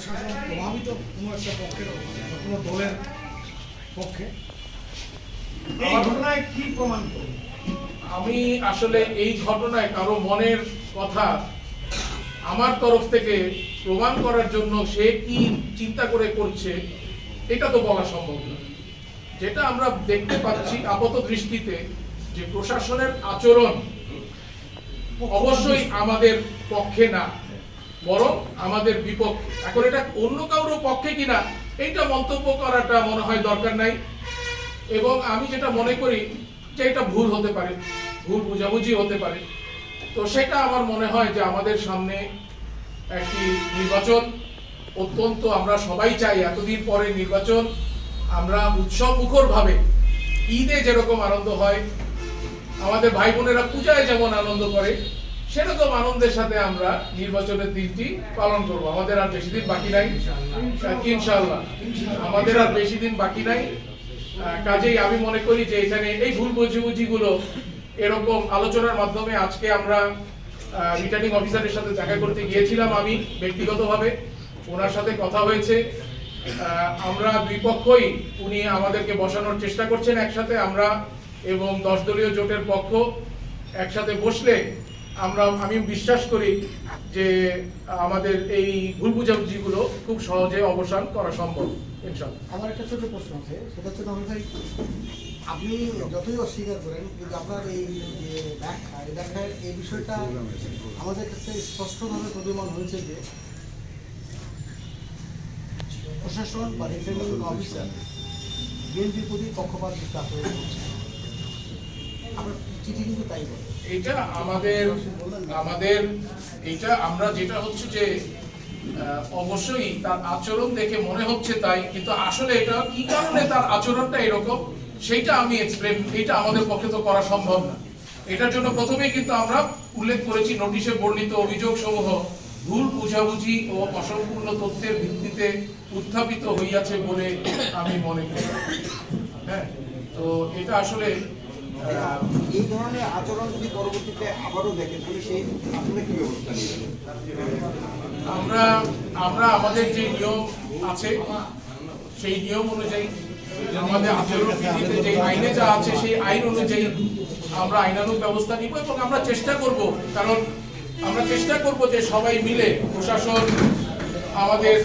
প্রশাসন প্রভাবিত কোনো একটা পক্ষের কোনো দলের পক্ষে এই ঘটনায় কি প্রমাণ করে? আমি আসলে এই ঘটনায় কারো মনের কথা আমার তরফ থেকে প্রমাণ করার জন্য সে কি চিন্তা করে করছে এটা তো বলা সম্ভব না। যেটা আমরা দেখতে পাচ্ছি আপাত দৃষ্টিতে যে প্রশাসনের আচরণ অবশ্যই আমাদের পক্ষে না, বরং আমাদের বিপক্ষে। এখন এটা অন্য কারোর পক্ষে কিনা এইটা মন্তব্য করাটা মনে হয় দরকার নাই, এবং আমি যেটা মনে করি যে এটা ভুল হতে পারে, ভুল বুঝাবুঝি হতে পারে। তো সেটা আমার মনে হয় যে আমাদের সামনে একটি নির্বাচন, অত্যন্ত আমরা সবাই চাই এতদিন পরে নির্বাচন, আমরা উৎসব মুখর ভাবে ঈদে যেরকম আনন্দ হয়, আমাদের ভাই বোনেরা পূজায় যেমন আনন্দ করে, সেরকম আনন্দের সাথে আমরা নির্বাচনের দিনটি পালন করব। আমাদের আর বেশি দিন বাকি নাই, ইনশাআল্লাহ আমাদের আর বেশি দিন বাকি নাই। কাজেই আমি মনে করি যে এখানে এই ভুল বুঝাবুঝিগুলো এরকম আলোচনার মাধ্যমে, আজকে আমরা রিটার্নিং অফিসারের সাথে দেখা করতে গিয়েছিলাম, আমি ব্যক্তিগতভাবে ওনার সাথে কথা হয়েছে। আমরা দুই পক্ষই, উনি আমাদেরকে বসানোর চেষ্টা করছেন একসাথে, আমরা এবং 10 দলীয় জোটের পক্ষ একসাথে বসলে আমি বিশ্বাস করি যে আমাদের এই ভুল বুঝাবুঝিগুলো খুব সহজে অবসান করা সম্ভব ইনশাআল্লাহ। আমার একটা ছোট প্রশ্ন আছে, সেটা হচ্ছে নবীন ভাই, আপনি যতই অস্বীকার করেন কিন্তু আপনার এই যে ব্যাখ্যার এই বিষয়টা আমাদের কাছে স্পষ্টভাবে প্রতিমান হয়েছে যে প্রশাসন বা রিটার্নিং অফিসার বিএনপির প্রতি পক্ষপাত আচরণ করছে। আমরা চিঠি কিন্তু তাই বলে এইটা আমাদের এইটা আমরা যেটা হচ্ছে যে অবশ্যই তার আচরণ দেখে মনে হচ্ছে তাই, কিন্তু আসলে এটা কি কারণে তার আচরণটা এরকম সেইটা আমি এক্সপ্লেন, এটা আমাদের পক্ষে তো করা সম্ভব না। এটার জন্য প্রথমেই কিন্তু আমরা উল্লেখ করেছি নোটিশে বর্ণিত অভিযোগ সমূহ ভুল বুঝাবুঝি ও অসম্পূর্ণ তথ্যের ভিত্তিতে উত্থাপিত হইয়াছে বলে আমি মনে করি। হ্যাঁ, তো এটা আসলে এই ধরনের আচরণ যদি পরবর্তীতে আবারও দেখেন তাহলে সেই আপনারা কি ব্যবস্থা নেবেন? আমরা আমাদের যে নিয়ম আছে সেই নিয়ম অনুযায়ী, আমাদের আচরণ বিধিতে যে আইনে যা আছে সেই আইন অনুযায়ী আমরা আইনানুগ ব্যবস্থা নিব, এবং আমরা চেষ্টা করব, কারণ আমরা চেষ্টা করব যে সবাই মিলে, প্রশাসন, আমাদের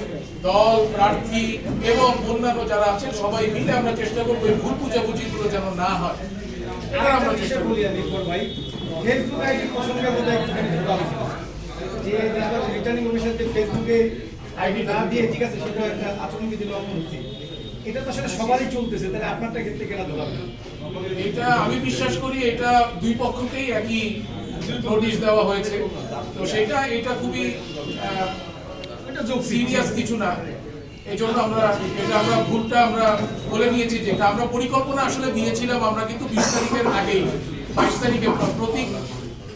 দল, প্রার্থী এবং অন্যান্য যারা আছেন সবাই মিলে আমরা চেষ্টা করবো এই ভুল বুঝাবুঝিগুলো যেন না হয়। এটা আমরা চেষ্টা করি। ভাই, ফেসবুক আইডি প্রসঙ্গে বোধহয় একটুখানি ঢোকা হয়েছিল, যে রিটার্নিং অফিসার যে ফেসবুকে আইডি না দিয়ে, ঠিক আছে, সেটা একটা আচরণবিধি লঙ্ঘন হচ্ছে। এটা তো আসলে সবারই চলতেছে, তাহলে আপনারটা ক্ষেত্রে কেন ধরা? এটা আমি বিশ্বাস করি এটা দুই পক্ষকেই একই নোটিশ দেওয়া হয়েছে, তো সেটা এটা খুবই সিরিয়াস কিছু না। এই জন্য আমরা ভুলটা আমরা বলে নিয়েছি, যেটা আমরা পরিকল্পনা আসলে দিয়েছিলাম। আমরা কিন্তু 20 তারিখের আগেই, 22 তারিখে প্রতীক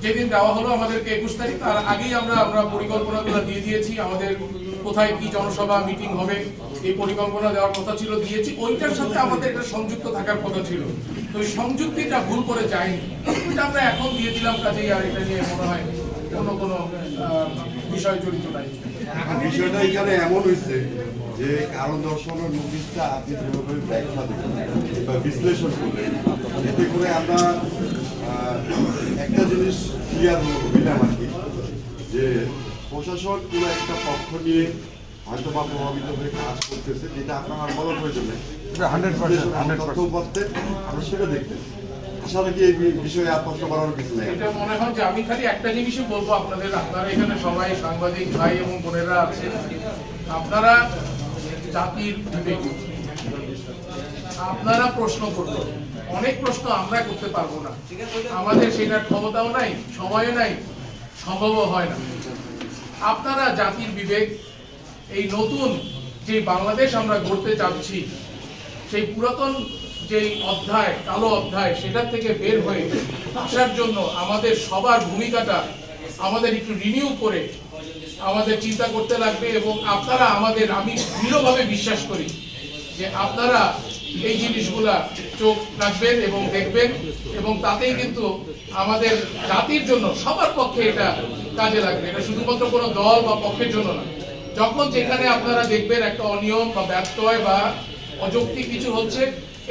যেদিন দেওয়া হলো আমাদেরকে 21 তারিখ, তার আগেই আমরা পরিকল্পনাগুলো দিয়ে দিয়েছি। আমাদের কোথায় কি জনসভা মিটিং হবে এই পরিকল্পনা দেওয়ার কথা ছিল, দিয়েছি। ওইটার সাথে আমাদের এটা সংযুক্ত থাকার কথা ছিল, তো ওই সংযুক্তিটা ভুল করে যায়নি, এটা আমরা এখন দিয়ে দিলাম। কাজেই আর এটা নিয়ে মনে হয় অন্য কোনো বিষয় জড়িত নাই। বিষয়টা এখানে এমন হয়েছে যে কারণ দর্শনের নোটিশটা আপনি যেভাবে ব্যাখ্যা দিলেন বা বিশ্লেষণ করলেন, এতে করে আমরা একটা জিনিস ক্লিয়ার হইলাম আর কি, যে প্রশাসন কোনো একটা পক্ষ নিয়ে হয়তো বা প্রভাবিত হয়ে কাজ করতেছে, যেটা আপনার আর বলার প্রয়োজন নেই। 100% তথ্য উপাত্তে আমরা সেটা দেখতেছি। আশা রাখি এই বিষয়ে আর প্রশ্ন করার কিছু নেই। এটা মনে হয় যে আমি খালি একটা জিনিসই বলবো আপনাদের, আপনারা এখানে সবাই সাংবাদিক ভাই এবং বোনেরা আছেন, আপনারা জাতির বিবেক, আপনারা প্রশ্ন করবেন। অনেক প্রশ্ন আমরা করতে পারবো না, আমাদের সেটার ক্ষমতাও নাই, সময়ও নাই, সম্ভবও হয় না। আপনারা জাতির বিবেক, এই নতুন যে বাংলাদেশ আমরা গড়তে চাচ্ছি, সেই পুরাতন যেই অধ্যায়, কালো অধ্যায়, সেটার থেকে বের হয়ে আসার জন্য আমাদের সবার ভূমিকাটা আমাদের একটু রিনিউ করে আমাদের চিন্তা করতে লাগবে। এবং আপনারা আমি দৃঢ়ভাবে বিশ্বাস করি যে আপনারা এই জিনিসগুলা চোখ রাখবেন এবং দেখবেন, এবং তাতেই কিন্তু আমাদের জাতির জন্য সবার পক্ষে এটা কাজে লাগবে। এটা শুধুমাত্র কোনো দল বা পক্ষের জন্য না, যখন যেখানে আপনারা দেখবেন একটা অনিয়ম বা ব্যত্যয় বা অযৌক্তিক কিছু হচ্ছে,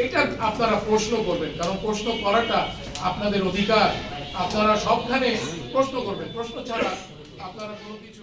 এটা আপনারা প্রশ্ন করবেন, কারণ প্রশ্ন করাটা আপনাদের অধিকার। আপনারা সবখানে প্রশ্ন করবেন, প্রশ্ন ছাড়া আপনারা কোনো কিছু